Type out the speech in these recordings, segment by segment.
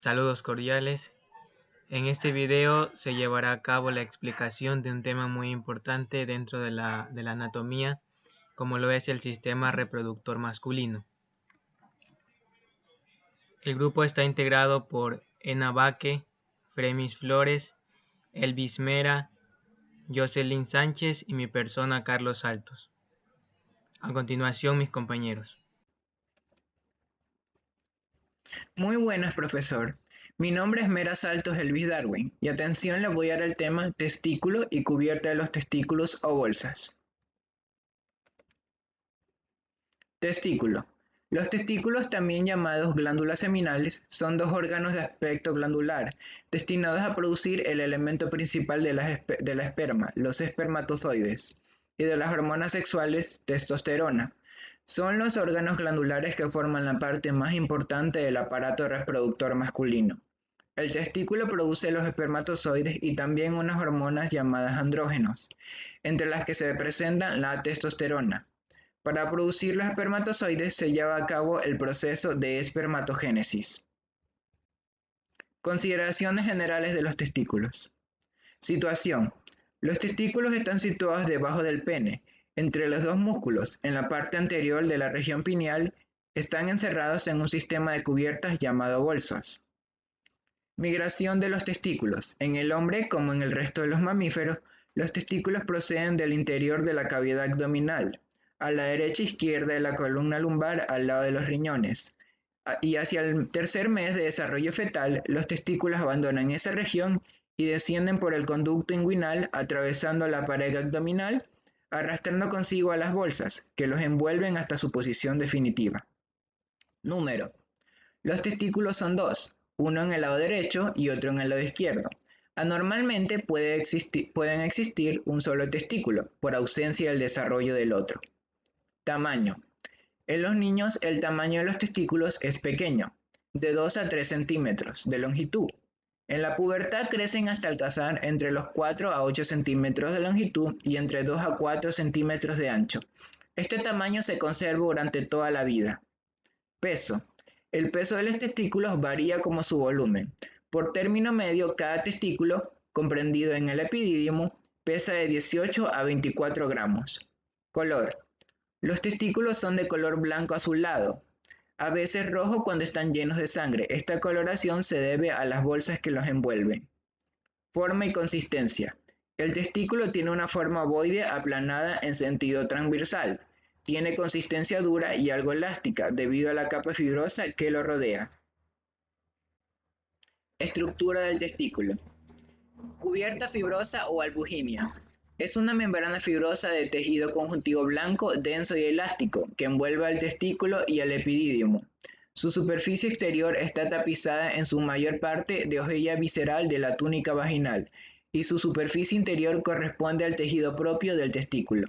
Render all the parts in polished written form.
Saludos cordiales. En este video se llevará a cabo la explicación de un tema muy importante dentro de la anatomía, como lo es el sistema reproductor masculino. El grupo está integrado por Ena Baque, Fremis Flores, Elvis Mera, Jocelyn Sánchez y mi persona Carlos Saltos. A continuación, mis compañeros. Muy buenas, profesor. Mi nombre es Mera Saltos Elvis Darwin y atención le voy a dar el tema testículo y cubierta de los testículos o bolsas. Testículo. Los testículos, también llamados glándulas seminales, son dos órganos de aspecto glandular destinados a producir el elemento principal de la esperma, los espermatozoides, y de las hormonas sexuales, testosterona. Son los órganos glandulares que forman la parte más importante del aparato reproductor masculino. El testículo produce los espermatozoides y también unas hormonas llamadas andrógenos, entre las que se presentan la testosterona. Para producir los espermatozoides se lleva a cabo el proceso de espermatogénesis. Consideraciones generales de los testículos. Situación. Los testículos están situados debajo del pene, entre los dos músculos, en la parte anterior de la región pineal. Están encerrados en un sistema de cubiertas llamado bolsas. Migración de los testículos. En el hombre, como en el resto de los mamíferos, los testículos proceden del interior de la cavidad abdominal, a la derecha e izquierda de la columna lumbar al lado de los riñones. Y hacia el tercer mes de desarrollo fetal, los testículos abandonan esa región y descienden por el conducto inguinal atravesando la pared abdominal, arrastrando consigo a las bolsas, que los envuelven hasta su posición definitiva. Número. Los testículos son dos, uno en el lado derecho y otro en el lado izquierdo. Anormalmente pueden existir un solo testículo, por ausencia del desarrollo del otro. Tamaño. En los niños el tamaño de los testículos es pequeño, de 2 a 3 centímetros de longitud. En la pubertad crecen hasta alcanzar entre los 4 a 8 centímetros de longitud y entre 2 a 4 centímetros de ancho. Este tamaño se conserva durante toda la vida. Peso. El peso de los testículos varía como su volumen. Por término medio, cada testículo, comprendido en el epidídimo, pesa de 18 a 24 gramos. Color. Los testículos son de color blanco azulado, a veces rojo cuando están llenos de sangre. Esta coloración se debe a las bolsas que los envuelven. Forma y consistencia. El testículo tiene una forma ovoide aplanada en sentido transversal. Tiene consistencia dura y algo elástica debido a la capa fibrosa que lo rodea. Estructura del testículo. Cubierta fibrosa o albuginia. Es una membrana fibrosa de tejido conjuntivo blanco, denso y elástico, que envuelve al testículo y al epidídimo. Su superficie exterior está tapizada en su mayor parte de hojilla visceral de la túnica vaginal, y su superficie interior corresponde al tejido propio del testículo.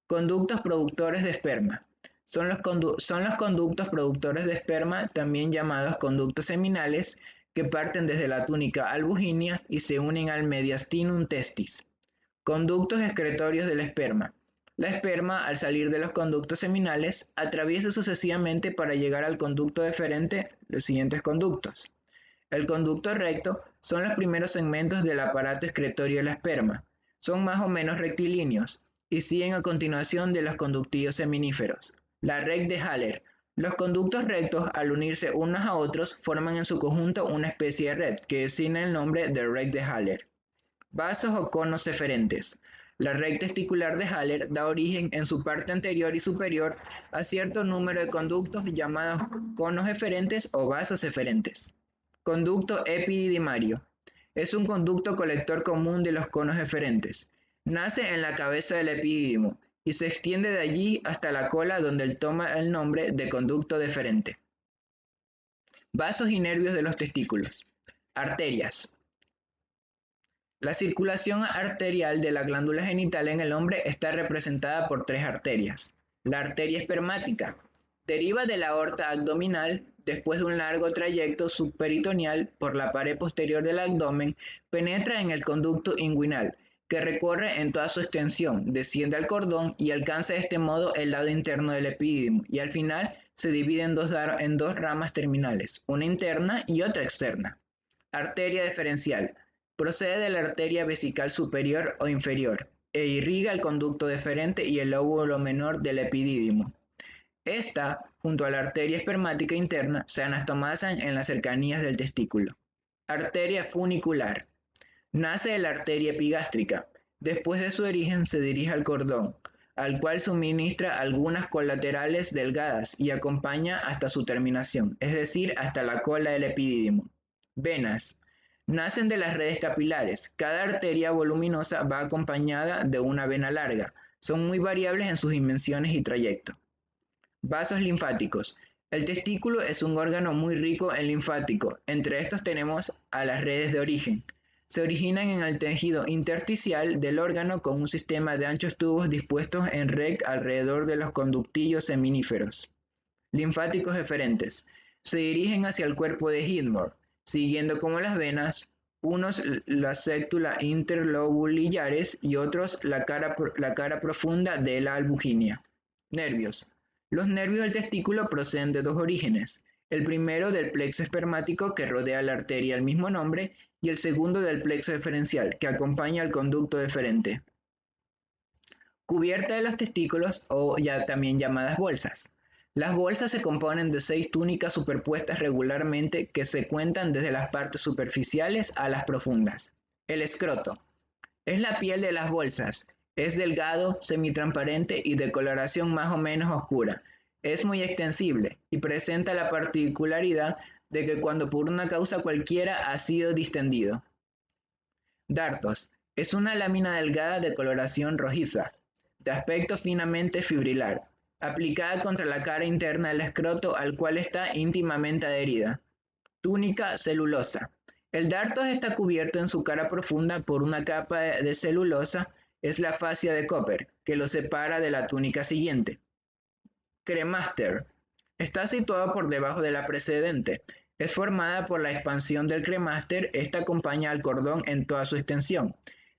Conductos productores de esperma. Son los conductos productores de esperma, también llamados conductos seminales, que parten desde la túnica albuginia y se unen al mediastinum testis. Conductos excretorios del esperma. La esperma, al salir de los conductos seminales, atraviesa sucesivamente para llegar al conducto deferente los siguientes conductos. El conducto recto son los primeros segmentos del aparato excretorio de la esperma. Son más o menos rectilíneos y siguen a continuación de los conductillos seminíferos. La red de Haller. Los conductos rectos, al unirse unos a otros, forman en su conjunto una especie de red que designa el nombre de red de Haller. Vasos o conos eferentes. La red testicular de Haller da origen en su parte anterior y superior a cierto número de conductos llamados conos eferentes o vasos eferentes. Conducto epididimario. Es un conducto colector común de los conos eferentes. Nace en la cabeza del epidídimo y se extiende de allí hasta la cola, donde toma el nombre de conducto deferente. Vasos y nervios de los testículos. Arterias. La circulación arterial de la glándula genital en el hombre está representada por tres arterias. La arteria espermática deriva de la aorta abdominal. Después de un largo trayecto subperitoneal por la pared posterior del abdomen, penetra en el conducto inguinal, que recorre en toda su extensión, desciende al cordón y alcanza de este modo el lado interno del epidídimo, y al final se divide en dos ramas terminales, una interna y otra externa. Arteria deferencial. Procede de la arteria vesical superior o inferior e irriga el conducto deferente y el lóbulo menor del epidídimo. Esta, junto a la arteria espermática interna, se anastomazan en las cercanías del testículo. Arteria funicular. Nace de la arteria epigástrica. Después de su origen se dirige al cordón, al cual suministra algunas colaterales delgadas y acompaña hasta su terminación, es decir, hasta la cola del epidídimo. Venas. Nacen de las redes capilares. Cada arteria voluminosa va acompañada de una vena larga. Son muy variables en sus dimensiones y trayecto. Vasos linfáticos. El testículo es un órgano muy rico en linfático. Entre estos tenemos a las redes de origen. Se originan en el tejido intersticial del órgano con un sistema de anchos tubos dispuestos en red alrededor de los conductillos seminíferos. Linfáticos eferentes. Se dirigen hacia el cuerpo de Hidmore, siguiendo como las venas, unos la sécula interlobulillares y otros la cara profunda de la albuginia. Nervios. Los nervios del testículo proceden de dos orígenes. El primero del plexo espermático que rodea la arteria del mismo nombre y el segundo del plexo deferencial que acompaña al conducto deferente. Cubierta de los testículos o ya también llamadas bolsas. Las bolsas se componen de 6 túnicas superpuestas regularmente que se cuentan desde las partes superficiales a las profundas. El escroto. Es la piel de las bolsas. Es delgado, semitransparente y de coloración más o menos oscura. Es muy extensible y presenta la particularidad de que cuando por una causa cualquiera ha sido distendido. Dartos. Es una lámina delgada de coloración rojiza, de aspecto finamente fibrilar, aplicada contra la cara interna del escroto al cual está íntimamente adherida. Túnica celulosa. El dartos está cubierto en su cara profunda por una capa de celulosa, es la fascia de Cooper, que lo separa de la túnica siguiente. Cremaster. Está situado por debajo de la precedente. Es formada por la expansión del cremaster. Esta acompaña al cordón en toda su extensión.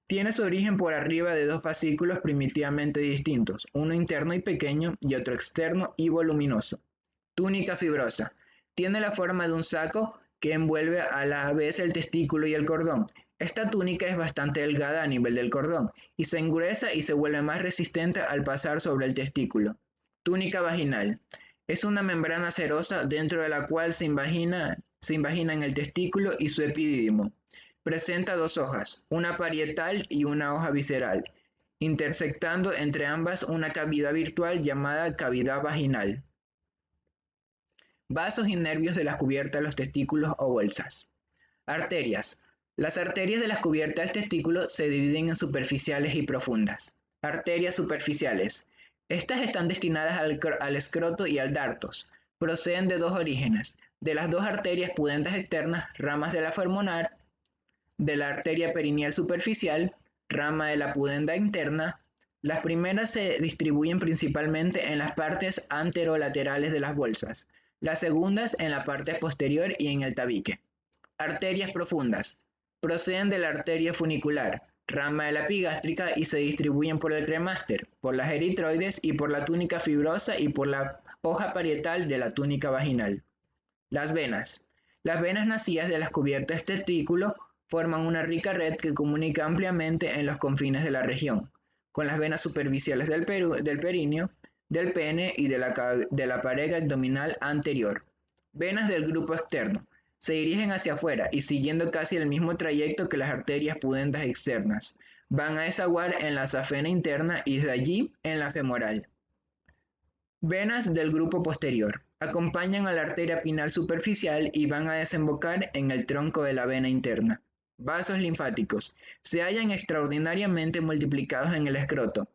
Tiene su origen por arriba de dos fascículos primitivamente distintos, uno interno y pequeño y otro externo y voluminoso. Túnica fibrosa. Tiene la forma de un saco que envuelve a la vez el testículo y el cordón. Esta túnica es bastante delgada a nivel del cordón y se engruesa y se vuelve más resistente al pasar sobre el testículo. Túnica vaginal. Es una membrana serosa dentro de la cual se invagina en el testículo y su epidídimo. Presenta dos hojas, una parietal y una hoja visceral, intersectando entre ambas una cavidad virtual llamada cavidad vaginal. Vasos y nervios de las cubiertas de los testículos o bolsas. Arterias. Las arterias de las cubiertas del testículo se dividen en superficiales y profundas. Arterias superficiales. Estas están destinadas al escroto y al dartos. Proceden de dos orígenes, de las dos arterias pudentes externas, ramas de la femoral, de la arteria perineal superficial, rama de la pudenda interna. Las primeras se distribuyen principalmente en las partes anterolaterales de las bolsas, las segundas en la parte posterior y en el tabique. Arterias profundas. Proceden de la arteria funicular, rama de la epigástrica y se distribuyen por el cremaster, por las eritroides y por la túnica fibrosa y por la hoja parietal de la túnica vaginal. Las venas. Las venas nacidas de las cubiertas del testículo forman una rica red que comunica ampliamente en los confines de la región, con las venas superficiales del períneo, del pene y de la pared abdominal anterior. Venas del grupo externo. Se dirigen hacia afuera y siguiendo casi el mismo trayecto que las arterias pudentas externas. Van a desaguar en la safena interna y de allí en la femoral. Venas del grupo posterior. Acompañan a la arteria pinal superficial y van a desembocar en el tronco de la vena interna. Vasos linfáticos. Se hallan extraordinariamente multiplicados en el escroto.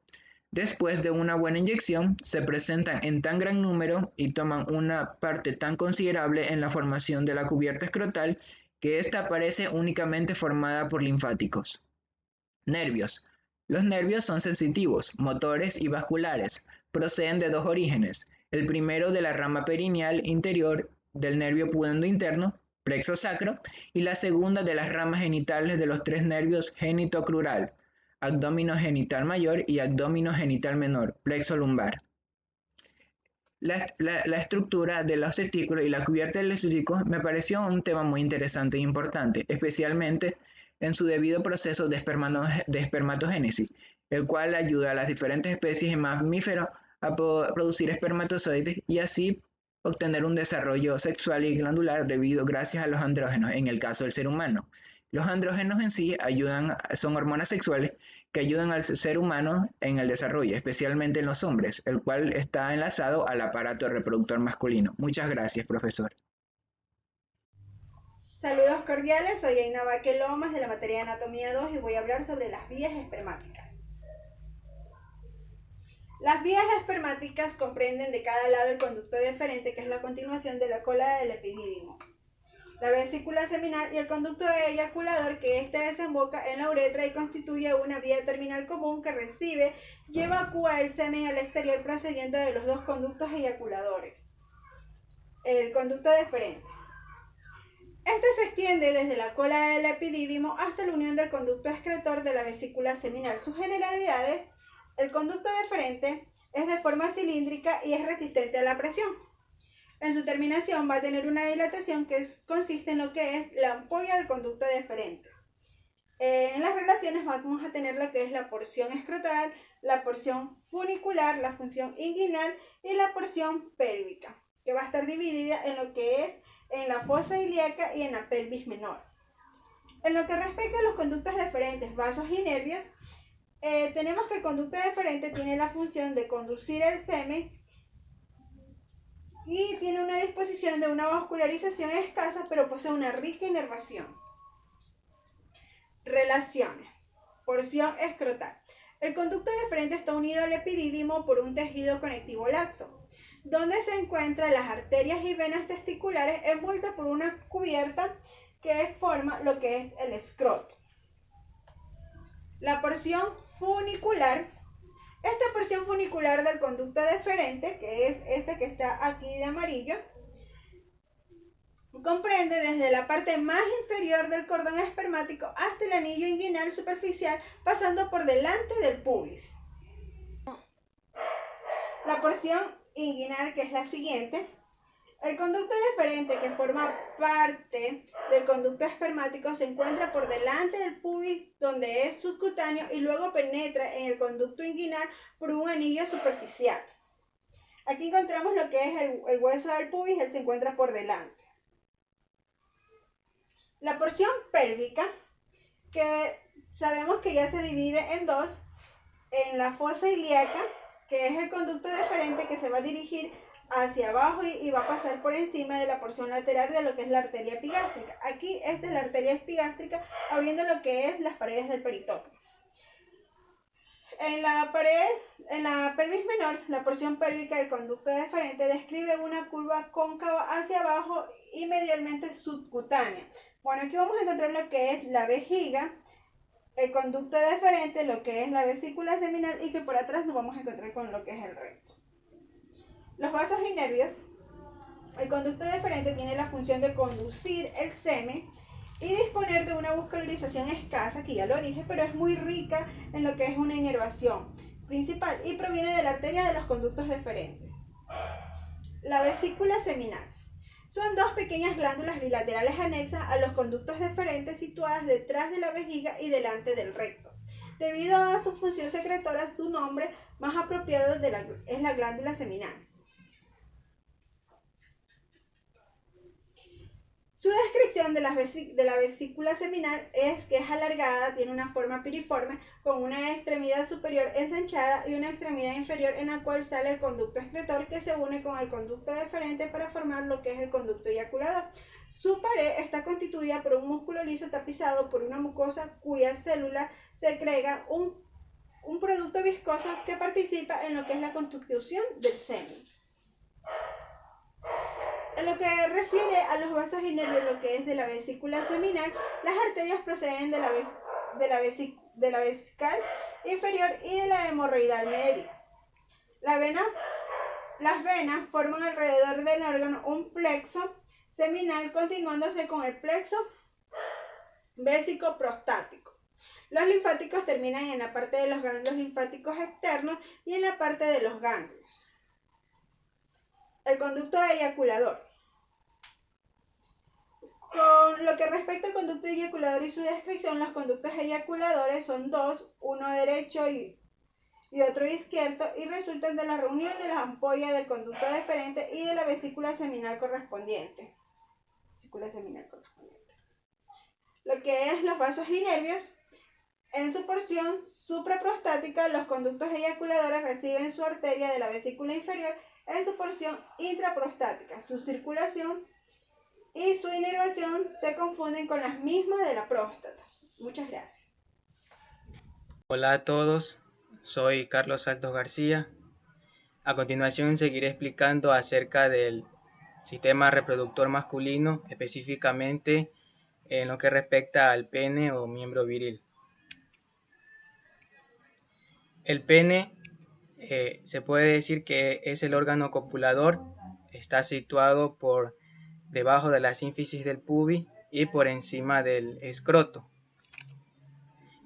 Después de una buena inyección, se presentan en tan gran número y toman una parte tan considerable en la formación de la cubierta escrotal que ésta parece únicamente formada por linfáticos. Nervios. Los nervios son sensitivos, motores y vasculares. Proceden de dos orígenes. El primero de la rama perineal interior del nervio pudendo interno, plexo sacro, y la segunda de las ramas genitales de los tres nervios genitocrural, abdomino genital mayor y abdomino genital menor, plexo lumbar. La estructura de los testículos y la cubierta de los testículos me pareció un tema muy interesante e importante, especialmente en su debido proceso de espermatogénesis, el cual ayuda a las diferentes especies de mamíferos a producir espermatozoides y así obtener un desarrollo sexual y glandular gracias a los andrógenos, en el caso del ser humano. Los andrógenos en sí son hormonas sexuales que ayudan al ser humano en el desarrollo, especialmente en los hombres, el cual está enlazado al aparato reproductor masculino. Muchas gracias, profesor. Saludos cordiales, soy Aina Baque Lomas de la materia de Anatomía 2 y voy a hablar sobre las vías espermáticas. Las vías espermáticas comprenden de cada lado el conducto deferente, que es la continuación de la cola del epidídimo, la vesícula seminal y el conducto eyaculador, que éste desemboca en la uretra y constituye una vía terminal común que recibe y evacúa el semen al exterior procediendo de los dos conductos eyaculadores. El conducto deferente. Este se extiende desde la cola del epidídimo hasta la unión del conducto excretor de la vesícula seminal. Sus generalidades: el conducto deferente es de forma cilíndrica y es resistente a la presión. En su terminación va a tener una dilatación que consiste en lo que es la ampolla del conducto deferente. En las relaciones vamos a tener lo que es la porción escrotal, la porción funicular, la función inguinal y la porción pélvica, que va a estar dividida en lo que es en la fosa ilíaca y en la pelvis menor. En lo que respecta a los conductos deferentes, vasos y nervios, tenemos que el conducto deferente tiene la función de conducir el semen y tiene una disposición de una vascularización escasa, pero posee una rica inervación. Relaciones. Porción escrotal. El conducto deferente está unido al epidídimo por un tejido conectivo laxo, donde se encuentran las arterias y venas testiculares envueltas por una cubierta que forma lo que es el escroto. La porción funicular. Esta porción funicular del conducto deferente, que es este que está aquí de amarillo, comprende desde la parte más inferior del cordón espermático hasta el anillo inguinal superficial, pasando por delante del pubis. La porción inguinal, que es la siguiente. El conducto deferente, que forma parte del conducto espermático, se encuentra por delante del pubis, donde es subcutáneo, y luego penetra en el conducto inguinal por un anillo superficial. Aquí encontramos lo que es el hueso del pubis, él se encuentra por delante. La porción pélvica, que sabemos que ya se divide en dos, en la fosa ilíaca, que es el conducto deferente que se va a dirigir hacia abajo y va a pasar por encima de la porción lateral de lo que es la arteria epigástrica. Aquí esta es la arteria epigástrica abriendo lo que es las paredes del peritoneo. En la pelvis menor, la porción pélvica del conducto deferente describe una curva cóncava hacia abajo y medialmente subcutánea. Bueno, aquí vamos a encontrar lo que es la vejiga, el conducto deferente, lo que es la vesícula seminal, y que por atrás nos vamos a encontrar con lo que es el recto. Los vasos y nervios. El conducto deferente tiene la función de conducir el semen y disponer de una vascularización escasa, que ya lo dije, pero es muy rica en lo que es una inervación principal y proviene de la arteria de los conductos deferentes. La vesícula seminal. Son dos pequeñas glándulas bilaterales anexas a los conductos deferentes situadas detrás de la vejiga y delante del recto. Debido a su función secretora, su nombre más apropiado es la glándula seminal. Su descripción de la vesícula seminal es que es alargada, tiene una forma piriforme, con una extremidad superior ensanchada y una extremidad inferior en la cual sale el conducto excretor, que se une con el conducto deferente para formar lo que es el conducto eyaculador. Su pared está constituida por un músculo liso tapizado por una mucosa cuyas células secretan un producto viscoso que participa en lo que es la constitución del semen. En lo que refiere a los vasos y nervios, lo que es de la vesícula seminal, las arterias proceden de la vesical inferior y de la hemorroidal media. Las venas forman alrededor del órgano un plexo seminal, continuándose con el plexo vésico-prostático. Los linfáticos terminan en la parte de los ganglios linfáticos externos y en la parte de los ganglios. El conducto eyaculador. Con lo que respecta al conducto eyaculador y su descripción, los conductos eyaculadores son dos, uno derecho y otro izquierdo, y resultan de la reunión de las ampollas del conducto deferente y de la vesícula seminal correspondiente. Lo que es los vasos y nervios. En su porción supraprostática, los conductos eyaculadores reciben su arteria de la vesícula inferior en su porción intraprostática. Su circulación y su inervación se confunden con las mismas de la próstata. Muchas gracias. Hola a todos, soy Carlos Saltos García. A continuación seguiré explicando acerca del sistema reproductor masculino, específicamente en lo que respecta al pene o miembro viril. El pene se puede decir que es el órgano copulador, está situado por debajo de la sínfisis del pubis y por encima del escroto.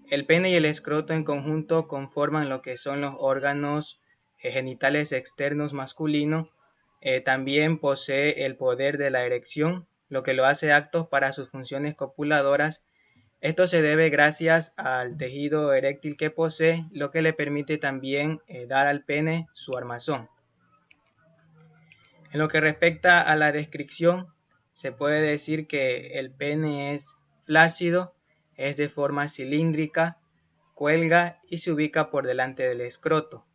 El pene y el escroto en conjunto conforman lo que son los órganos genitales externos masculinos. También posee el poder de la erección, lo que lo hace apto para sus funciones copuladoras. Esto se debe gracias al tejido eréctil que posee, lo que le permite también dar al pene su armazón. En lo que respecta a la descripción, se puede decir que el pene es flácido, es de forma cilíndrica, cuelga y se ubica por delante del escroto.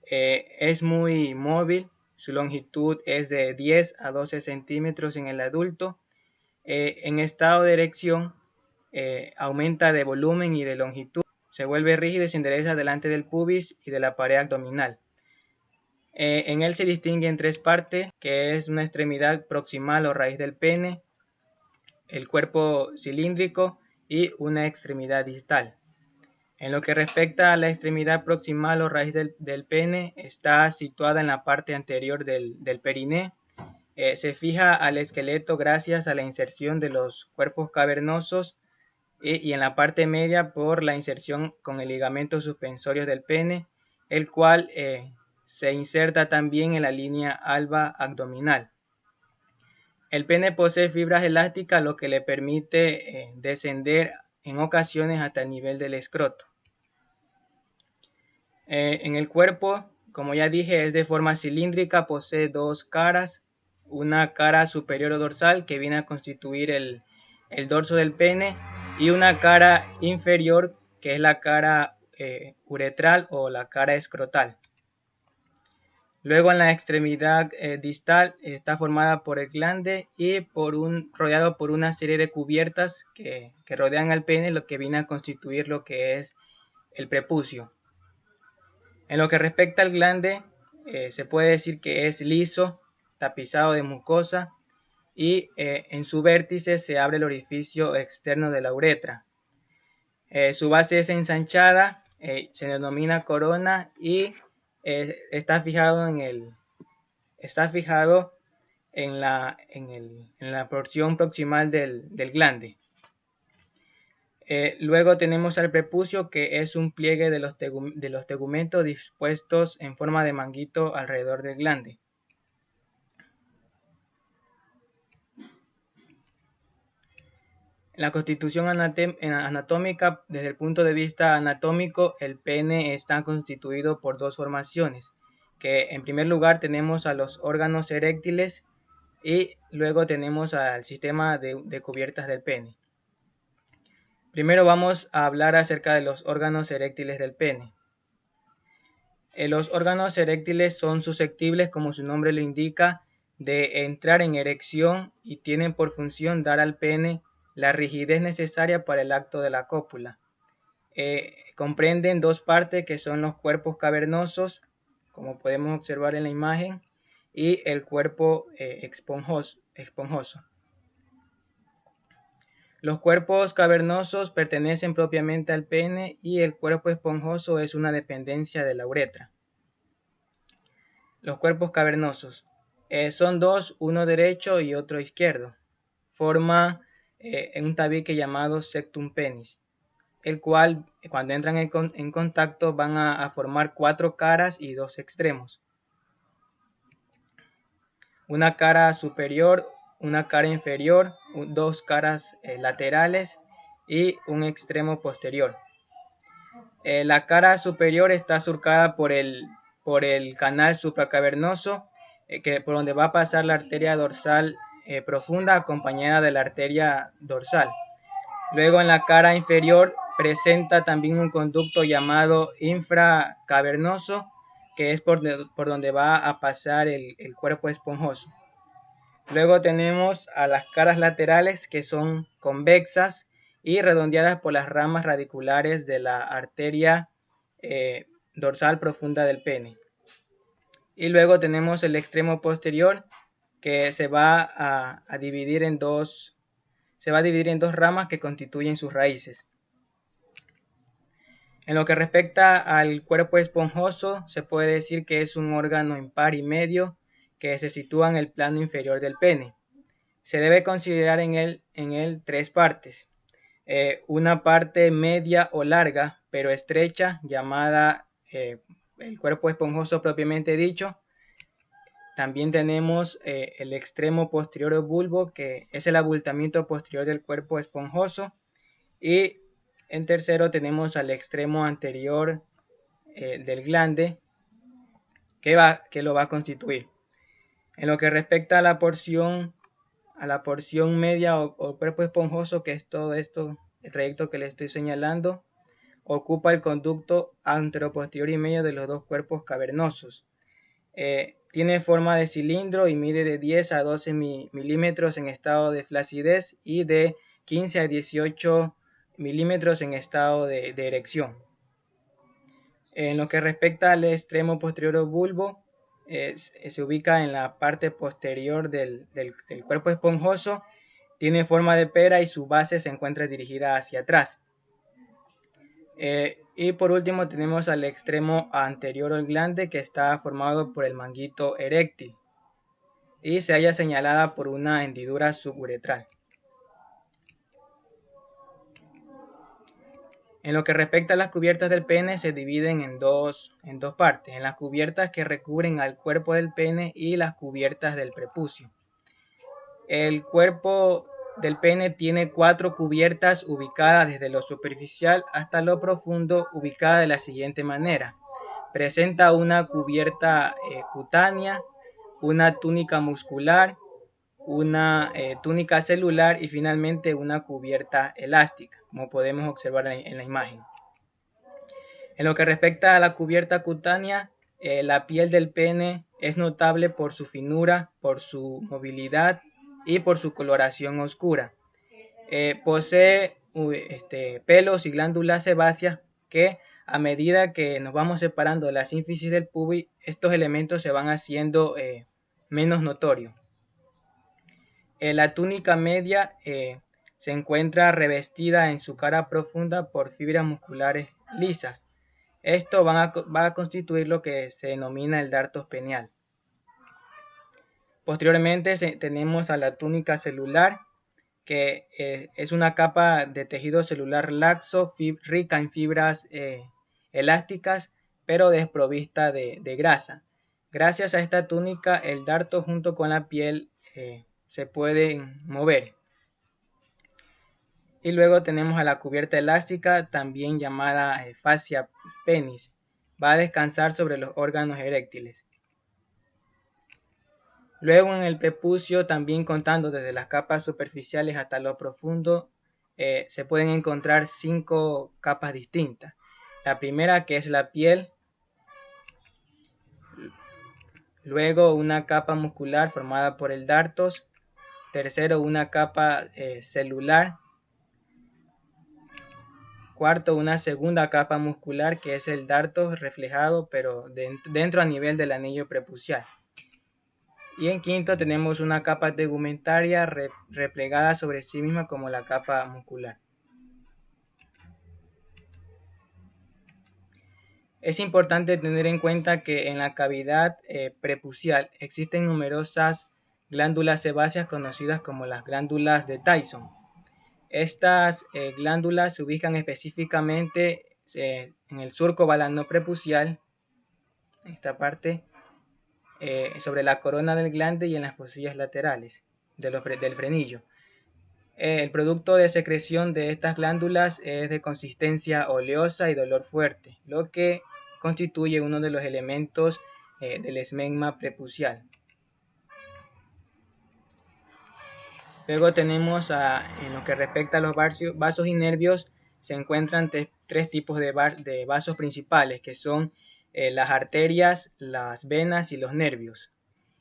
Es muy móvil, su longitud es de 10 a 12 centímetros en el adulto. En estado de erección aumenta de volumen y de longitud, se vuelve rígido y se endereza delante del pubis y de la pared abdominal. En él se distinguen tres partes, que es una extremidad proximal o raíz del pene, el cuerpo cilíndrico y una extremidad distal. En lo que respecta a la extremidad proximal o raíz del pene, está situada en la parte anterior del periné. Se fija al esqueleto gracias a la inserción de los cuerpos cavernosos y en la parte media por la inserción con el ligamento suspensorio del pene, el cual se inserta también en la línea alba abdominal. El pene posee fibras elásticas, lo que le permite descender en ocasiones hasta el nivel del escroto. En el cuerpo, como ya dije, es de forma cilíndrica, posee dos caras, una cara superior o dorsal que viene a constituir el dorso del pene y una cara inferior que es la cara uretral o la cara escrotal. Luego en la extremidad distal está formada por el glande y rodeado por una serie de cubiertas que rodean al pene, lo que viene a constituir lo que es el prepucio. En lo que respecta al glande, se puede decir que es liso, tapizado de mucosa y en su vértice se abre el orificio externo de la uretra. Su base es ensanchada, se denomina corona y está fijado en la porción proximal del glande. Luego tenemos al prepucio, que es un pliegue de los tegumentos dispuestos en forma de manguito alrededor del glande. La constitución anatómica, desde el punto de vista anatómico, el pene está constituido por dos formaciones, que en primer lugar tenemos a los órganos eréctiles y luego tenemos al sistema de cubiertas del pene. Primero vamos a hablar acerca de los órganos eréctiles del pene. Los órganos eréctiles son susceptibles, como su nombre lo indica, de entrar en erección y tienen por función dar al pene la rigidez necesaria para el acto de la cópula. Comprenden dos partes que son los cuerpos cavernosos, como podemos observar en la imagen, y el cuerpo esponjoso. Los cuerpos cavernosos pertenecen propiamente al pene y el cuerpo esponjoso es una dependencia de la uretra. Los cuerpos cavernosos son dos, uno derecho y otro izquierdo. Forma un tabique llamado septum penis, el cual cuando entran en contacto van a formar cuatro caras y dos extremos. una cara superior, una cara inferior, dos caras laterales y un extremo posterior. La cara superior está surcada por el canal supracavernoso, por donde va a pasar la arteria dorsal profunda acompañada de la arteria dorsal. Luego en la cara inferior presenta también un conducto llamado infracavernoso, que es por donde va a pasar el cuerpo esponjoso. Luego tenemos a las caras laterales, que son convexas y redondeadas por las ramas radiculares de la arteria dorsal profunda del pene. Y luego tenemos el extremo posterior, que se va a dividir en dos ramas que constituyen sus raíces. En lo que respecta al cuerpo esponjoso, se puede decir que es un órgano impar y medio que se sitúa en el plano inferior del pene. Se debe considerar en él tres partes. Una parte media o larga, pero estrecha, llamada el cuerpo esponjoso propiamente dicho. También tenemos el extremo posterior o bulbo, que es el abultamiento posterior del cuerpo esponjoso. Y en tercero tenemos al extremo anterior del glande, que lo va a constituir. En lo que respecta a la porción media o cuerpo esponjoso, que es todo esto, el trayecto que le estoy señalando, ocupa el conducto anteroposterior y medio de los dos cuerpos cavernosos. Tiene forma de cilindro y mide de 10 a 12 milímetros en estado de flacidez y de 15 a 18 milímetros en estado de erección. En lo que respecta al extremo posterior o bulbo, se ubica en la parte posterior del cuerpo esponjoso, tiene forma de pera y su base se encuentra dirigida hacia atrás. Y por último tenemos al extremo anterior del glande, que está formado por el manguito eréctil y se halla señalada por una hendidura suburetral. En lo que respecta a las cubiertas del pene, se dividen en dos partes, en las cubiertas que recubren al cuerpo del pene y las cubiertas del prepucio. El cuerpo del pene tiene 4 cubiertas ubicadas desde lo superficial hasta lo profundo, ubicada de la siguiente manera. Presenta una cubierta cutánea, una túnica muscular, una túnica celular y finalmente una cubierta elástica, como podemos observar en la imagen. En lo que respecta a la cubierta cutánea, la piel del pene es notable por su finura, por su movilidad y por su coloración oscura. Posee pelos y glándulas sebáceas que, a medida que nos vamos separando de la sínfisis del pubis, estos elementos se van haciendo menos notorios. La túnica media se encuentra revestida en su cara profunda por fibras musculares lisas. Esto va a constituir lo que se denomina el dartos penial. Posteriormente tenemos a la túnica celular, que es una capa de tejido celular laxo, rica en fibras elásticas, pero desprovista de grasa. Gracias a esta túnica, el darto junto con la piel se pueden mover. Y luego tenemos a la cubierta elástica, también llamada fascia penis. Va a descansar sobre los órganos eréctiles. Luego en el prepucio, también contando desde las capas superficiales hasta lo profundo, se pueden encontrar 5 capas distintas. La primera, que es la piel. Luego una capa muscular formada por el dartos. Tercero, una capa celular. Cuarto, una segunda capa muscular, que es el dartos reflejado, pero dentro a nivel del anillo prepucial. Y en quinto tenemos una capa tegumentaria replegada sobre sí misma como la capa muscular. Es importante tener en cuenta que en la cavidad prepucial existen numerosas glándulas sebáceas conocidas como las glándulas de Tyson. Estas glándulas se ubican específicamente en el surco balano prepucial, en esta parte, sobre la corona del glande y en las fosillas laterales del frenillo. El producto de secreción de estas glándulas es de consistencia oleosa y dolor fuerte, lo que constituye uno de los elementos del esmegma prepucial. Luego tenemos en lo que respecta a los vasos y nervios, se encuentran tres tipos de vasos principales, que son las arterias, las venas y los nervios.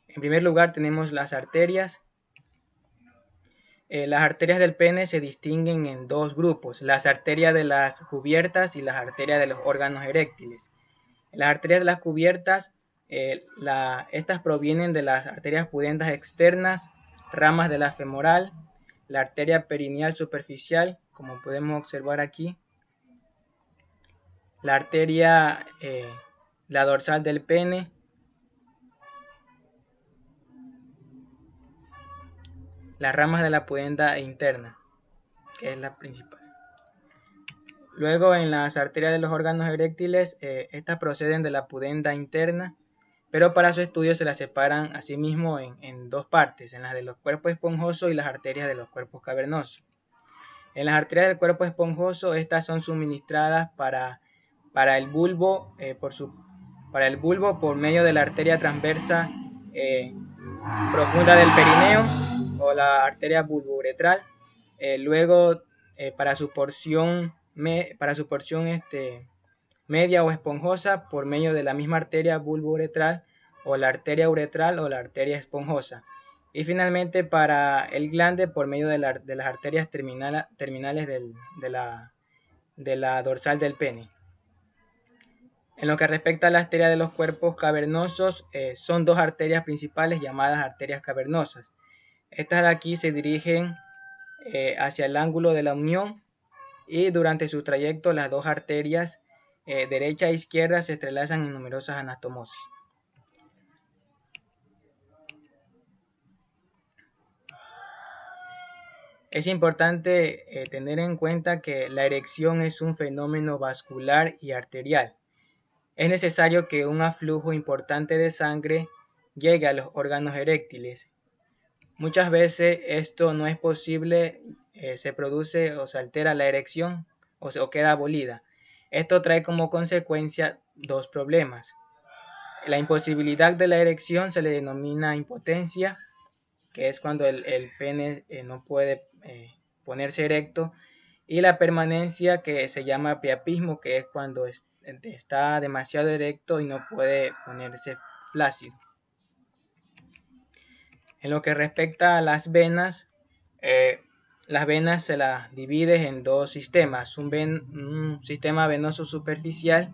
En primer lugar tenemos las arterias. Las arterias del pene se distinguen en dos grupos, las arterias de las cubiertas y las arterias de los órganos eréctiles. Las arterias de las cubiertas, estas provienen de las arterias pudendas externas, ramas de la femoral, la arteria perineal superficial, como podemos observar aquí, la arteria, la dorsal del pene, las ramas de la pudenda interna, que es la principal. Luego en las arterias de los órganos eréctiles, estas proceden de la pudenda interna, pero para su estudio se las separan asimismo en dos partes, en las de los cuerpos esponjosos y las arterias de los cuerpos cavernosos. En las arterias del cuerpo esponjoso, estas son suministradas para el bulbo por medio de la arteria transversa profunda del perineo o la arteria bulbouretral. Luego para su porción media o esponjosa por medio de la misma arteria bulbouretral o la arteria uretral o la arteria esponjosa. Y finalmente para el glande por medio de las arterias terminales de la dorsal del pene. En lo que respecta a la arteria de los cuerpos cavernosos, son dos arterias principales llamadas arterias cavernosas. Estas de aquí se dirigen hacia el ángulo de la unión y durante su trayecto las dos arterias derecha e izquierda se entrelazan en numerosas anastomosis. Es importante tener en cuenta que la erección es un fenómeno vascular y arterial. Es necesario que un aflujo importante de sangre llegue a los órganos eréctiles. Muchas veces esto no es posible, se produce o se altera la erección o queda abolida. Esto trae como consecuencia dos problemas. La imposibilidad de la erección se le denomina impotencia, que es cuando el pene no puede ponerse erecto, y la permanencia, que se llama priapismo, que es cuando está demasiado erecto y no puede ponerse flácido. En lo que respecta a las venas se las divide en dos sistemas, un sistema venoso superficial,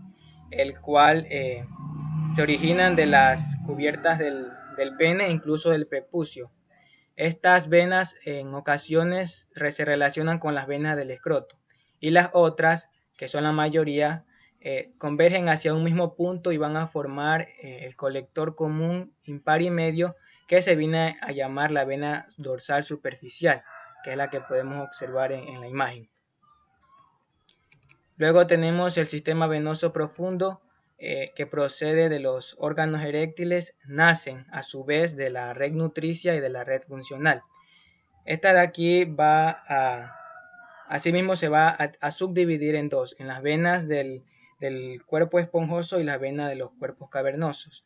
el cual se originan de las cubiertas del pene e incluso del prepucio. Estas venas en ocasiones se relacionan con las venas del escroto y las otras, que son la mayoría, convergen hacia un mismo punto y van a formar el colector común impar y medio, que se viene a llamar la vena dorsal superficial, que es la que podemos observar en la imagen. Luego tenemos el sistema venoso profundo, que procede de los órganos eréctiles, nacen a su vez de la red nutricia y de la red funcional. Esta de aquí asimismo se va a subdividir en dos, en las venas del cuerpo esponjoso y las venas de los cuerpos cavernosos.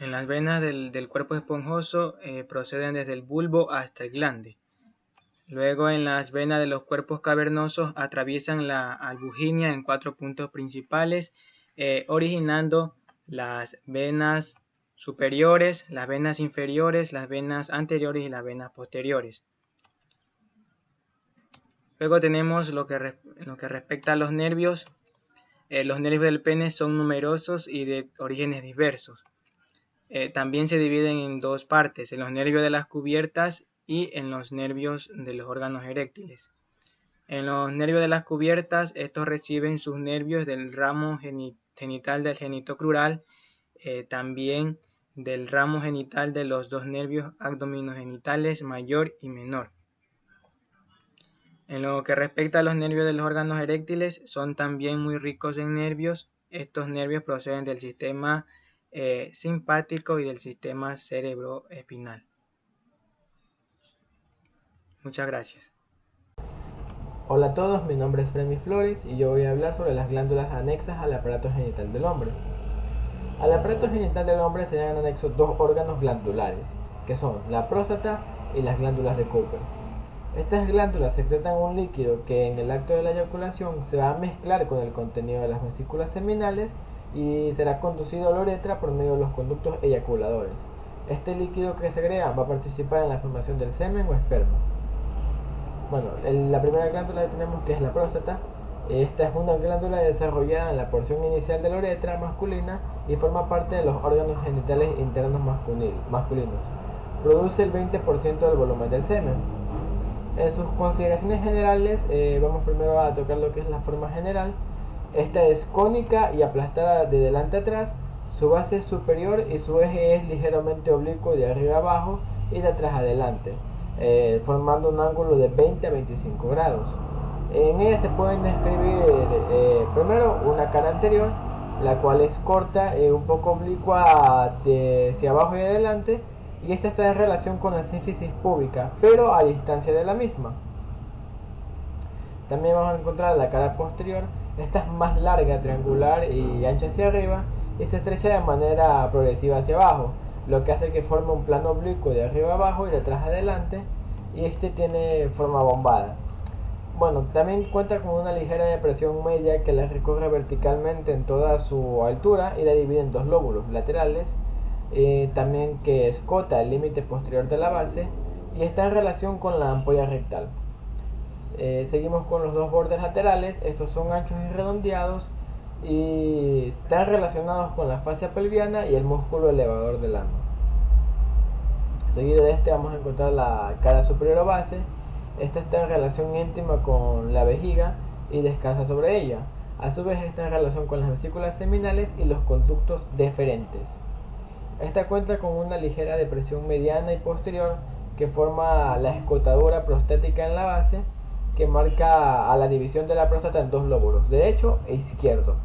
En las venas del cuerpo esponjoso proceden desde el bulbo hasta el glande. Luego en las venas de los cuerpos cavernosos atraviesan la albuginia en 4 puntos principales, originando las venas superiores, las venas inferiores, las venas anteriores y las venas posteriores. Luego tenemos lo que respecta a los nervios. Los nervios del pene son numerosos y de orígenes diversos. También se dividen en dos partes, en los nervios de las cubiertas y en los nervios de los órganos eréctiles. En los nervios de las cubiertas, estos reciben sus nervios del ramo genital del genitocrural, también del ramo genital de los dos nervios abdominogenitales mayor y menor. En lo que respecta a los nervios de los órganos eréctiles, son también muy ricos en nervios. Estos nervios proceden del sistema simpático y del sistema cerebroespinal. Muchas gracias. Hola a todos, mi nombre es Fremis Flores y yo voy a hablar sobre las glándulas anexas al aparato genital del hombre. Al aparato genital del hombre se han anexo dos órganos glandulares, que son la próstata y las glándulas de Cooper. Estas glándulas secretan un líquido que en el acto de la eyaculación se va a mezclar con el contenido de las vesículas seminales y será conducido a la uretra por medio de los conductos eyaculadores. Este líquido que se agrega va a participar en la formación del semen o esperma. Bueno, la primera glándula que tenemos, que es la próstata. Esta es una glándula desarrollada en la porción inicial de la uretra masculina y forma parte de los órganos genitales internos masculinos. Produce el 20% del volumen del semen. En sus consideraciones generales, vamos primero a tocar lo que es la forma general. Esta es cónica y aplastada de delante a atrás. Su base es superior y su eje es ligeramente oblicuo de arriba a abajo y de atrás a adelante, formando un ángulo de 20 a 25 grados. En ella se pueden describir primero una cara anterior, la cual es corta, un poco oblicua hacia abajo y adelante, y esta está en relación con la sínfisis púbica, pero a distancia de la misma. También vamos a encontrar la cara posterior. Esta es más larga, triangular y ancha hacia arriba, y se estrecha de manera progresiva hacia abajo, lo que hace que forme un plano oblicuo de arriba a abajo y de atrás a adelante, y este tiene forma bombada. Bueno, también cuenta con una ligera depresión media que la recorre verticalmente en toda su altura y la divide en dos lóbulos laterales, también que escota el límite posterior de la base y está en relación con la ampolla rectal. Seguimos con los dos bordes laterales. Estos son anchos y redondeados y están relacionados con la fascia pelviana y el músculo elevador del ano. Seguido de este vamos a encontrar la cara superior o base. Esta está en relación íntima con la vejiga y descansa sobre ella. A su vez está en relación con las vesículas seminales y los conductos deferentes. Esta cuenta con una ligera depresión mediana y posterior que forma la escotadura prostática en la base, que marca a la división de la próstata en dos lóbulos, derecho e izquierdo.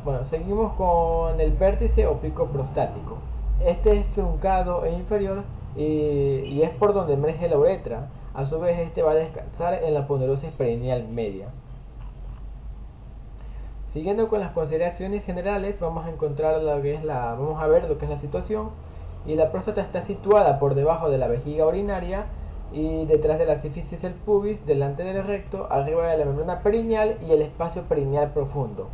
Bueno, seguimos con el vértice o pico prostático. Este es truncado e inferior y es por donde emerge la uretra. A su vez este va a descansar en la ponerosis perineal media. Siguiendo con las consideraciones generales, vamos a ver lo que es la situación. Y la próstata está situada por debajo de la vejiga urinaria y detrás de la sínfisis del pubis, delante del recto, arriba de la membrana perineal y el espacio perineal profundo.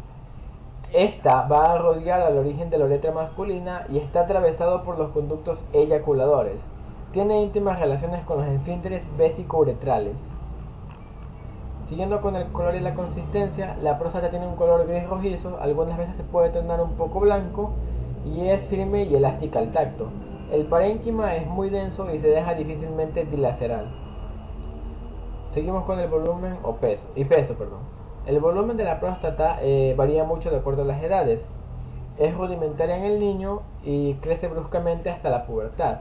Esta va a rodear al origen de la uretra masculina y está atravesado por los conductos eyaculadores. Tiene íntimas relaciones con los esfínteres vésico-uretrales. Siguiendo con el color y la consistencia, la próstata tiene un color gris rojizo, algunas veces se puede tornar un poco blanco y es firme y elástica al tacto. El parénquima es muy denso y se deja difícilmente dilacerar. Seguimos con el volumen o peso. El volumen de la próstata varía mucho de acuerdo a las edades. Es rudimentaria en el niño y crece bruscamente hasta la pubertad.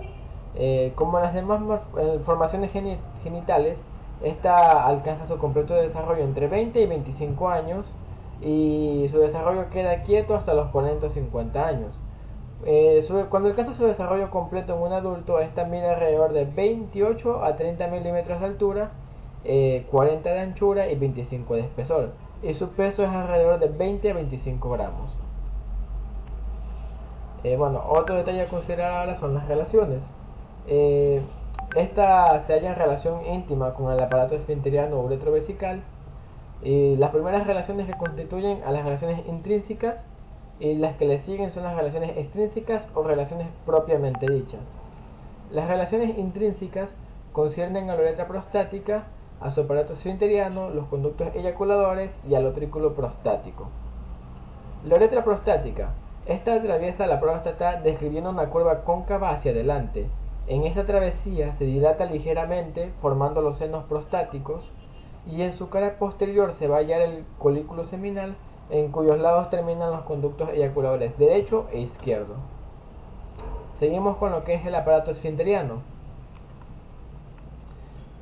Como las demás formaciones genitales, esta alcanza su completo desarrollo entre 20 y 25 años y su desarrollo queda quieto hasta los 40 o 50 años. Cuando alcanza su desarrollo completo en un adulto, esta mide alrededor de 28 a 30 milímetros de altura, 40 de anchura y 25 de espesor, y su peso es alrededor de 20 a 25 gramos. Otro detalle a considerar ahora son las relaciones. Esta se halla en relación íntima con el aparato esfinteriano uretrovesical, y las primeras relaciones que constituyen a las relaciones intrínsecas y las que le siguen son las relaciones extrínsecas o relaciones propiamente dichas. Las relaciones intrínsecas conciernen a la uretra prostática, a su aparato esfinteriano, los conductos eyaculadores y al utrículo prostático. La uretra prostática. Esta atraviesa la próstata describiendo una curva cóncava hacia adelante. En esta travesía se dilata ligeramente formando los senos prostáticos y en su cara posterior se va a hallar el colículo seminal, en cuyos lados terminan los conductos eyaculadores derecho e izquierdo. Seguimos con lo que es el aparato esfinteriano.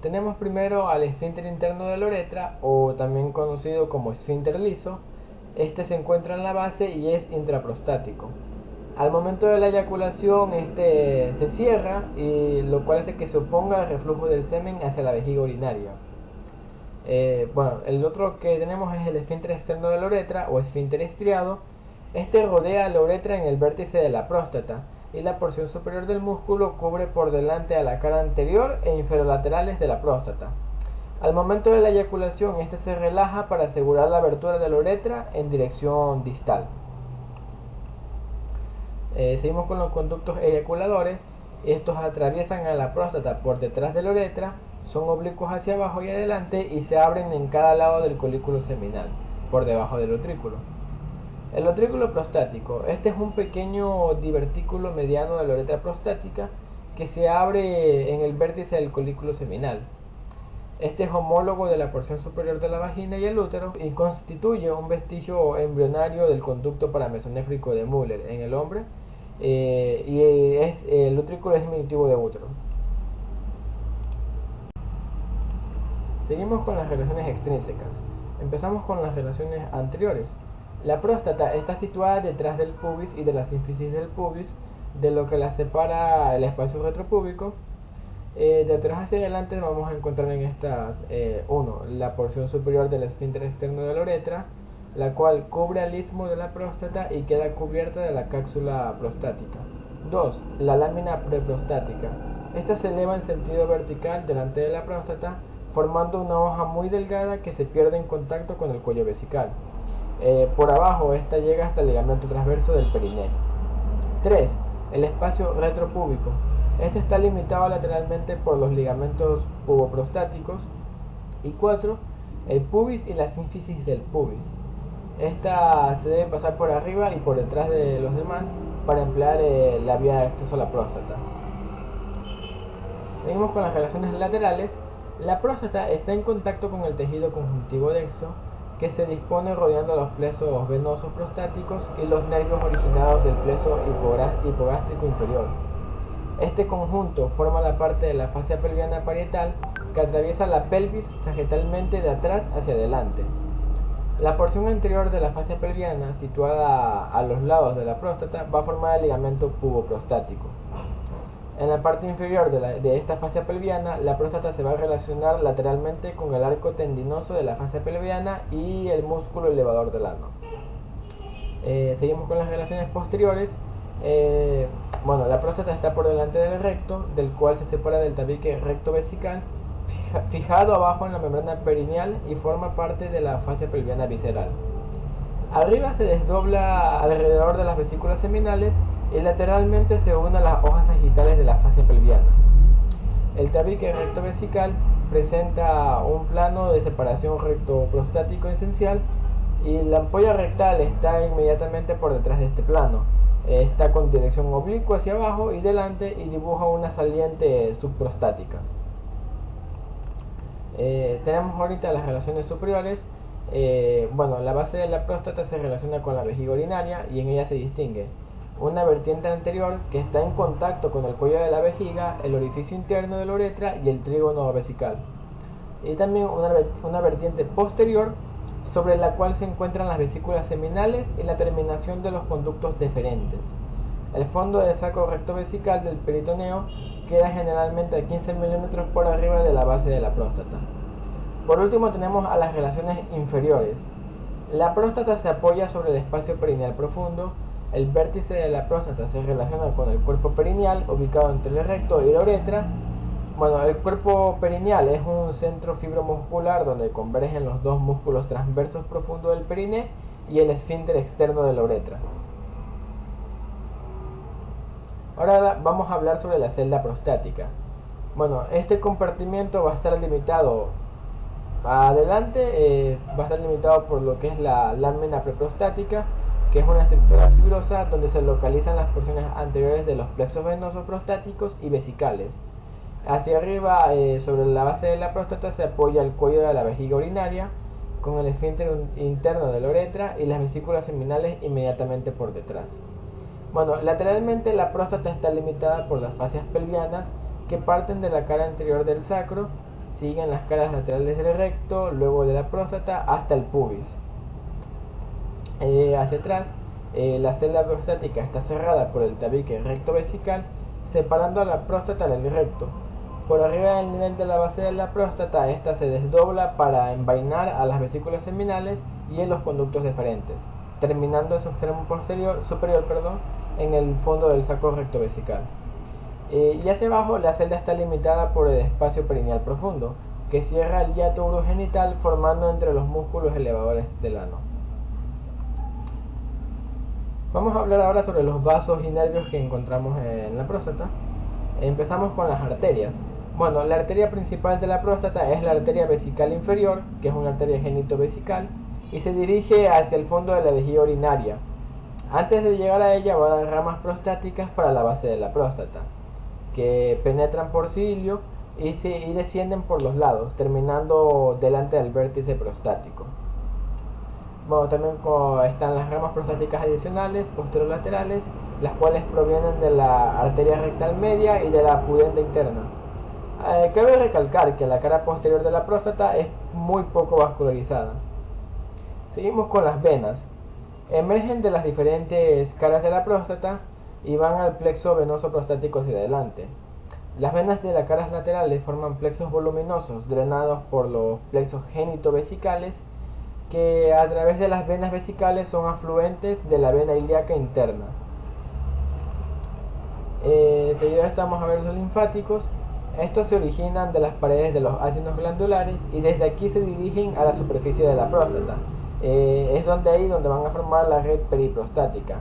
Tenemos primero al esfínter interno de la uretra, o también conocido como esfínter liso. Este se encuentra en la base y es intraprostático. Al momento de la eyaculación, este se cierra, y lo cual hace que se oponga el reflujo del semen hacia la vejiga urinaria. Bueno, el otro que tenemos es el esfínter externo de la uretra o esfínter estriado. Este rodea la uretra en el vértice de la próstata, y la porción superior del músculo cubre por delante a la cara anterior e inferolaterales de la próstata. Al momento de la eyaculación, este se relaja para asegurar la abertura de la uretra en dirección distal. Seguimos con los conductos eyaculadores. Estos atraviesan a la próstata por detrás de la uretra, son oblicuos hacia abajo y adelante y se abren en cada lado del colículo seminal, por debajo del utrículo. El utrículo prostático. Este es un pequeño divertículo mediano de la uretra prostática que se abre en el vértice del colículo seminal. Este es homólogo de la porción superior de la vagina y el útero y constituye un vestigio embrionario del conducto paramesonéfrico de Müller en el hombre, el utrículo es diminutivo de útero. Seguimos con las relaciones extrínsecas. Empezamos con las relaciones anteriores. La próstata está situada detrás del pubis y de la sínfisis del pubis, de lo que la separa el espacio retropúbico. De atrás hacia adelante vamos a encontrar en estas 1. La porción superior del esfínter externo de la uretra, la cual cubre al istmo de la próstata y queda cubierta de la cápsula prostática. 2. La lámina preprostática. Esta se eleva en sentido vertical delante de la próstata, formando una hoja muy delgada que se pierde en contacto con el cuello vesical. Por abajo esta llega hasta el ligamento transverso del perineo. 3. El espacio retropúbico. Este está limitado lateralmente por los ligamentos puboprostáticos. Y 4. El pubis y la sínfisis del pubis. Esta se debe pasar por arriba y por detrás de los demás para emplear la vía de acceso a la próstata. Seguimos con las relaciones laterales. La próstata está en contacto con el tejido conjuntivo denso, que se dispone rodeando los plexos venosos prostáticos y los nervios originados del plexo hipogástrico inferior. Este conjunto forma la parte de la fascia pelviana parietal que atraviesa la pelvis sagitalmente de atrás hacia adelante. La porción anterior de la fascia pelviana, situada a los lados de la próstata, va a formar el ligamento puboprostático. En la parte inferior de esta fascia pelviana, la próstata se va a relacionar lateralmente con el arco tendinoso de la fascia pelviana y el músculo elevador del ano. Seguimos con las relaciones posteriores. La próstata está por delante del recto, del cual se separa del tabique recto-vesical, fijado abajo en la membrana perineal y forma parte de la fascia pelviana visceral. Arriba se desdobla alrededor de las vesículas seminales y lateralmente se une a las hojas sagitales de la fascia pelviana. El tabique recto-vesical presenta un plano de separación recto-prostático esencial y la ampolla rectal está inmediatamente por detrás de este plano. Está con dirección oblicua hacia abajo y delante y dibuja una saliente subprostática. Tenemos ahorita las relaciones superiores. La base de la próstata se relaciona con la vejiga urinaria y en ella se distingue una vertiente anterior que está en contacto con el cuello de la vejiga, el orificio interno de la uretra y el trígono vesical. Y también una vertiente posterior sobre la cual se encuentran las vesículas seminales y la terminación de los conductos deferentes. El fondo del saco rectovesical del peritoneo queda generalmente a 15 milímetros por arriba de la base de la próstata. Por último tenemos a las relaciones inferiores. La próstata se apoya sobre el espacio perineal profundo. El vértice de la próstata se relaciona con el cuerpo perineal ubicado entre el recto y la uretra. El cuerpo perineal es un centro fibromuscular donde convergen los dos músculos transversos profundos del perineo y el esfínter externo de la uretra. Ahora vamos a hablar sobre la celda prostática. Este compartimiento va a estar limitado adelante, va a estar limitado por lo que es la lámina preprostática, que es una estructura fibrosa donde se localizan las porciones anteriores de los plexos venosos prostáticos y vesicales. Hacia arriba, sobre la base de la próstata, se apoya el cuello de la vejiga urinaria, con el esfínter interno de la uretra y las vesículas seminales inmediatamente por detrás. Lateralmente la próstata está limitada por las fascias pelvianas que parten de la cara anterior del sacro, siguen las caras laterales del recto, luego de la próstata hasta el pubis. Hacia atrás La celda prostática está cerrada por el tabique recto vesical, separando a la próstata del recto. Por arriba del nivel de la base de la próstata, esta se desdobla para envainar a las vesículas seminales y en los conductos deferentes, terminando en su extremo superior en el fondo del saco recto vesical. Y hacia abajo, la celda está limitada por el espacio perineal profundo, que cierra el hiato urogenital formando entre los músculos elevadores del ano. Vamos a hablar ahora sobre los vasos y nervios que encontramos en la próstata. Empezamos con las arterias. Bueno, la arteria principal de la próstata es la arteria vesical inferior, que es una arteria genito-vesical, y se dirige hacia el fondo de la vejiga urinaria. Antes de llegar a ella van ramas prostáticas para la base de la próstata, que penetran por cilio y descienden por los lados, terminando delante del vértice prostático. Bueno, también están las ramas prostáticas adicionales, posterolaterales, las cuales provienen de la arteria rectal media y de la pudenda interna. Cabe recalcar que la cara posterior de la próstata es muy poco vascularizada. Seguimos con las venas. Emergen de las diferentes caras de la próstata y van al plexo venoso prostático hacia adelante. Las venas de las caras laterales forman plexos voluminosos drenados por los plexos genito-vesicales, que a través de las venas vesicales son afluentes de la vena ilíaca interna. Seguido estamos a ver los linfáticos. Estos se originan de las paredes de los ácidos glandulares y desde aquí se dirigen a la superficie de la próstata. Es donde van a formar la red periprostática.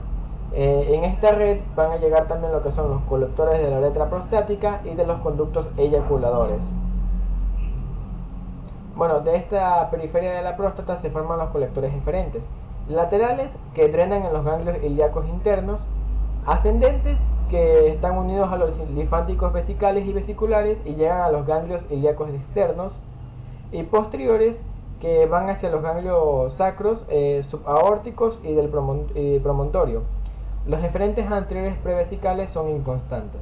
En esta red van a llegar también lo que son los colectores de la uretra prostática y de los conductos eyaculadores. Bueno, de esta periferia de la próstata se forman los colectores eferentes, laterales que drenan en los ganglios ilíacos internos, ascendentes que están unidos a los linfáticos vesicales y vesiculares y llegan a los ganglios ilíacos externos, y posteriores que van hacia los ganglios sacros, subaórticos y del promontorio. Los eferentes anteriores prevesicales son inconstantes.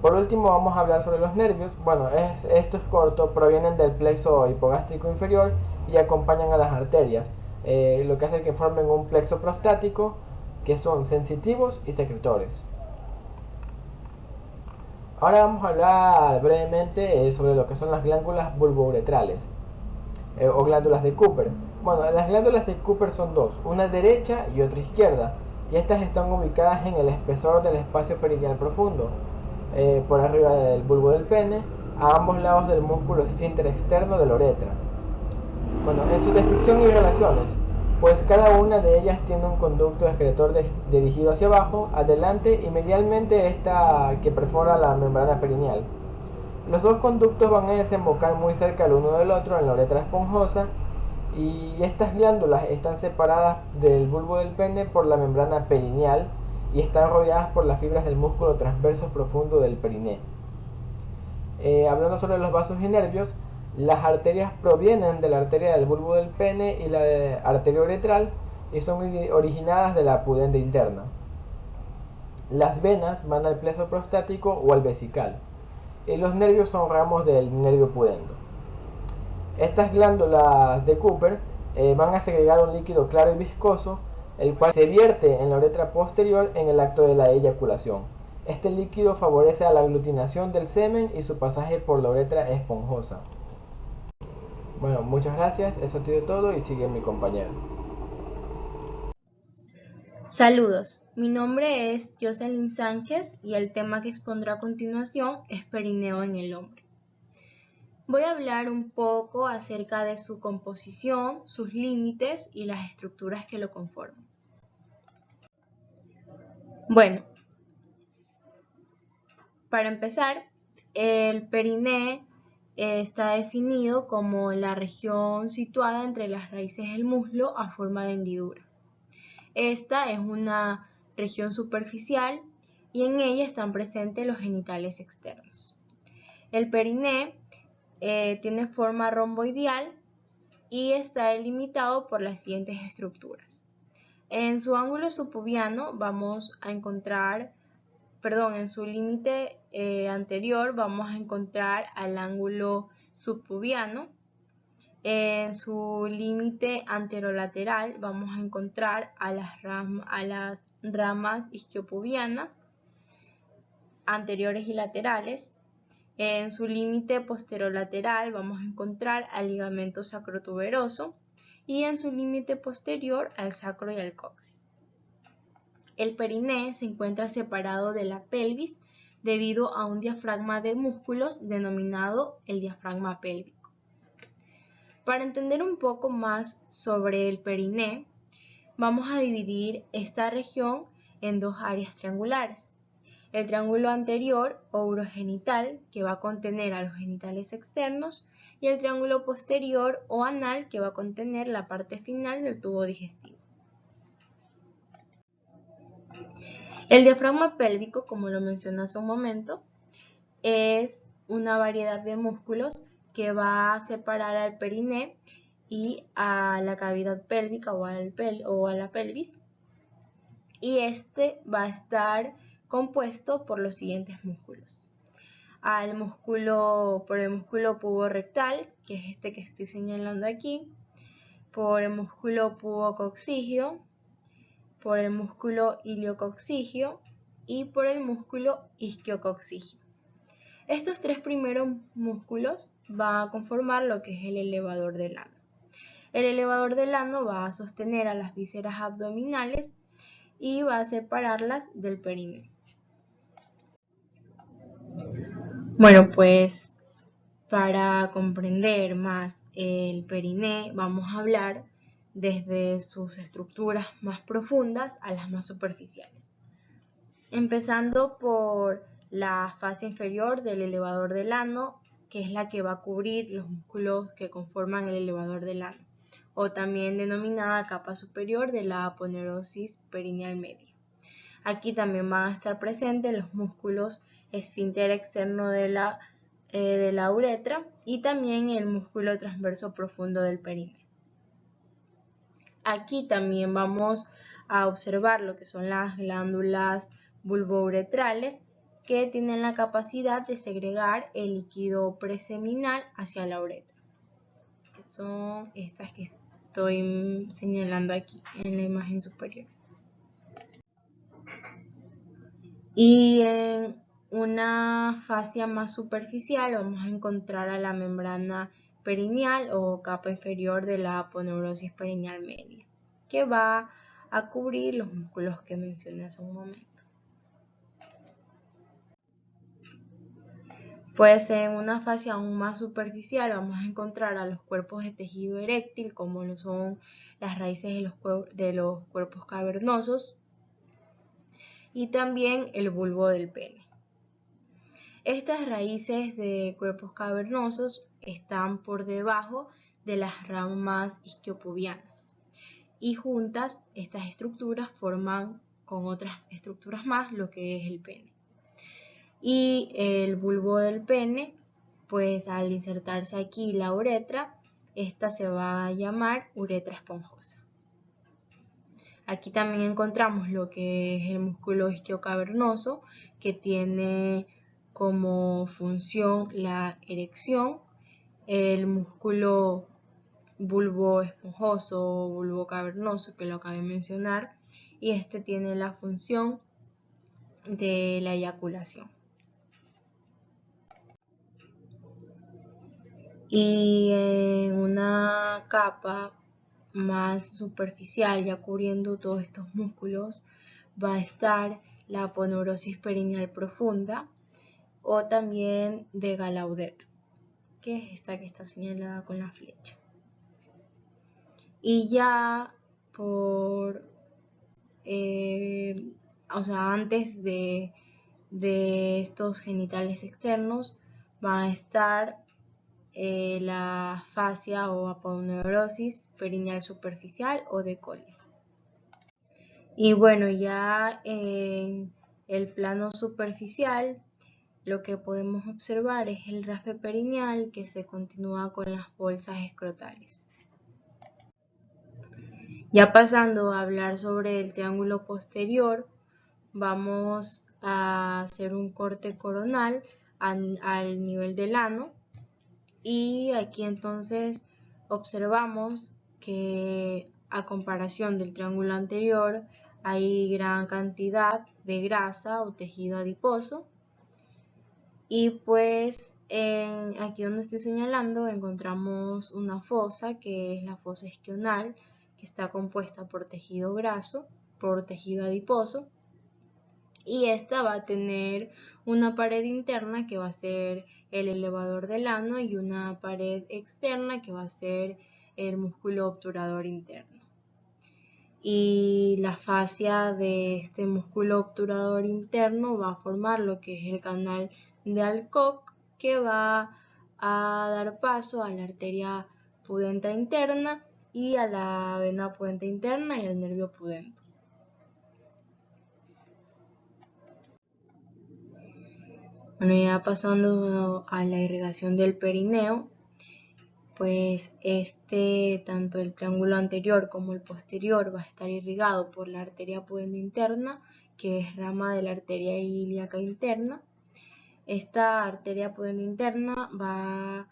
Por último vamos a hablar sobre los nervios. Bueno, esto es corto, provienen del plexo hipogástrico inferior y acompañan a las arterias, lo que hace que formen un plexo prostático, que son sensitivos y secretores. Ahora vamos a hablar brevemente sobre lo que son las glándulas bulbouretrales o glándulas de Cooper. Bueno, las glándulas de Cooper son dos, una derecha y otra izquierda, y estas están ubicadas en el espesor del espacio perineal profundo, por arriba del bulbo del pene, a ambos lados del músculo esfínter externo de la uretra. Bueno, en su descripción y relaciones, pues cada una de ellas tiene un conducto excretor dirigido hacia abajo, adelante y medialmente esta que perfora la membrana perineal. Los dos conductos van a desembocar muy cerca el uno del otro en la uretra esponjosa, y estas glándulas están separadas del bulbo del pene por la membrana perineal y están rodeadas por las fibras del músculo transverso profundo del periné. Hablando sobre los vasos y nervios, las arterias provienen de la arteria del bulbo del pene y la arteria uretral y son originadas de la pudenda interna. Las venas van al plexo prostático o al vesical, y los nervios son ramos del nervio pudendo. Estas glándulas de Cooper van a segregar un líquido claro y viscoso, el cual se vierte en la uretra posterior en el acto de la eyaculación. Este líquido favorece a la aglutinación del semen y su pasaje por la uretra esponjosa. Bueno, muchas gracias, eso ha sido todo y sigue mi compañero. Saludos, mi nombre es Jocelyn Sánchez y el tema que expondré a continuación es perineo en el hombre. Voy a hablar un poco acerca de su composición, sus límites y las estructuras que lo conforman. Bueno, para empezar, el periné está definido como la región situada entre las raíces del muslo a forma de hendidura. Esta es una región superficial y en ella están presentes los genitales externos. El periné tiene forma romboidal y está delimitado por las siguientes estructuras. En su ángulo subpubiano vamos a encontrar, en su límite anterior vamos a encontrar al ángulo subpubiano. En su límite anterolateral vamos a encontrar a las ramas isquiopubianas anteriores y laterales. En su límite posterolateral vamos a encontrar al ligamento sacrotuberoso y en su límite posterior al sacro y al coxis. El periné se encuentra separado de la pelvis debido a un diafragma de músculos denominado el diafragma pélvico. Para entender un poco más sobre el periné, vamos a dividir esta región en dos áreas triangulares. El triángulo anterior o urogenital, que va a contener a los genitales externos, y el triángulo posterior o anal, que va a contener la parte final del tubo digestivo. El diafragma pélvico, como lo mencioné hace un momento, es una variedad de músculos que va a separar al periné y a la cavidad pélvica o a la pelvis, y este va a estar compuesto por los siguientes músculos. Por el músculo puborectal, que es este que estoy señalando aquí, por el músculo pubococcigio, por el músculo iliococcigio y por el músculo isquiococcigio. Estos tres primeros músculos van a conformar lo que es el elevador del ano. El elevador del ano va a sostener a las vísceras abdominales y va a separarlas del periné. Bueno, pues para comprender más el periné vamos a hablar desde sus estructuras más profundas a las más superficiales. Empezando por la fase inferior del elevador del ano, que es la que va a cubrir los músculos que conforman el elevador del ano, o también denominada capa superior de la aponeurosis perineal media. Aquí también van a estar presentes los músculos esfínter externo de la uretra y también el músculo transverso profundo del periné. Aquí también vamos a observar lo que son las glándulas bulbouretrales, que tienen la capacidad de segregar el líquido preseminal hacia la uretra. Son estas que estoy señalando aquí en la imagen superior. Y en una fascia más superficial vamos a encontrar a la membrana perineal o capa inferior de la aponeurosis perineal media, que va a cubrir los músculos que mencioné hace un momento. Pues en una fascia aún más superficial vamos a encontrar a los cuerpos de tejido eréctil, como lo son las raíces de los cuerpos cavernosos, y también el bulbo del pene. Estas raíces de cuerpos cavernosos están por debajo de las ramas isquiopubianas, y juntas estas estructuras forman con otras estructuras más lo que es el pene. Y el bulbo del pene, pues al insertarse aquí la uretra, esta se va a llamar uretra esponjosa. Aquí también encontramos lo que es el músculo isquiocavernoso, que tiene como función la erección, el músculo bulbo esponjoso o bulbo cavernoso, que lo acabé de mencionar, y este tiene la función de la eyaculación. Y en una capa más superficial, ya cubriendo todos estos músculos, va a estar la aponeurosis perineal profunda o también de Gallaudet, que es esta que está señalada con la flecha. Y ya antes de estos genitales externos van a estar la fascia o aponeurosis perineal superficial o de colis. Y bueno, ya en el plano superficial lo que podemos observar es el raspe perineal, que se continúa con las bolsas escrotales. Ya pasando a hablar sobre el triángulo posterior, vamos a hacer un corte coronal al nivel del ano. Y aquí entonces observamos que a comparación del triángulo anterior hay gran cantidad de grasa o tejido adiposo, y pues aquí donde estoy señalando encontramos una fosa que es la fosa isquional, que está compuesta por tejido graso, por tejido adiposo, y esta va a tener una pared interna que va a ser el elevador del ano y una pared externa que va a ser el músculo obturador interno. Y la fascia de este músculo obturador interno va a formar lo que es el canal de Alcock, que va a dar paso a la arteria pudenta interna y a la vena pudenta interna y al nervio pudento. Bueno, ya pasando a la irrigación del perineo, pues tanto el triángulo anterior como el posterior va a estar irrigado por la arteria pudenda interna, que es rama de la arteria ilíaca interna. Esta arteria pudenda interna va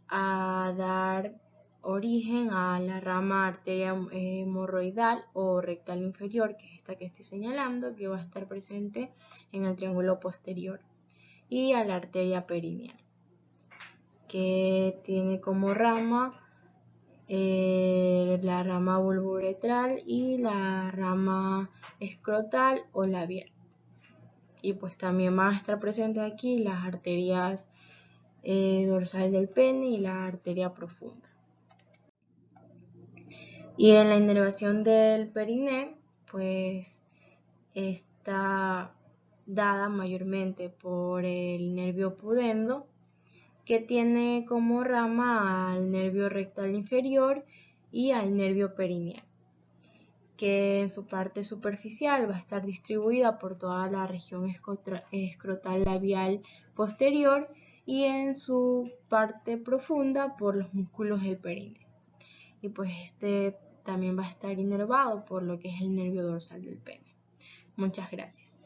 a dar origen a la rama arteria hemorroidal o rectal inferior, que es esta que estoy señalando, que va a estar presente en el triángulo posterior, y a la arteria perineal, que tiene como rama la rama vulvouretral y la rama escrotal o labial. Y pues también van a estar presentes aquí las arterias dorsal del pene y la arteria profunda. Y en la inervación del periné, pues está dada mayormente por el nervio pudendo, que tiene como rama al nervio rectal inferior y al nervio perineal, que en su parte superficial va a estar distribuida por toda la región escrotal labial posterior y en su parte profunda por los músculos del períneo. Y pues también va a estar inervado por lo que es el nervio dorsal del pene. Muchas gracias.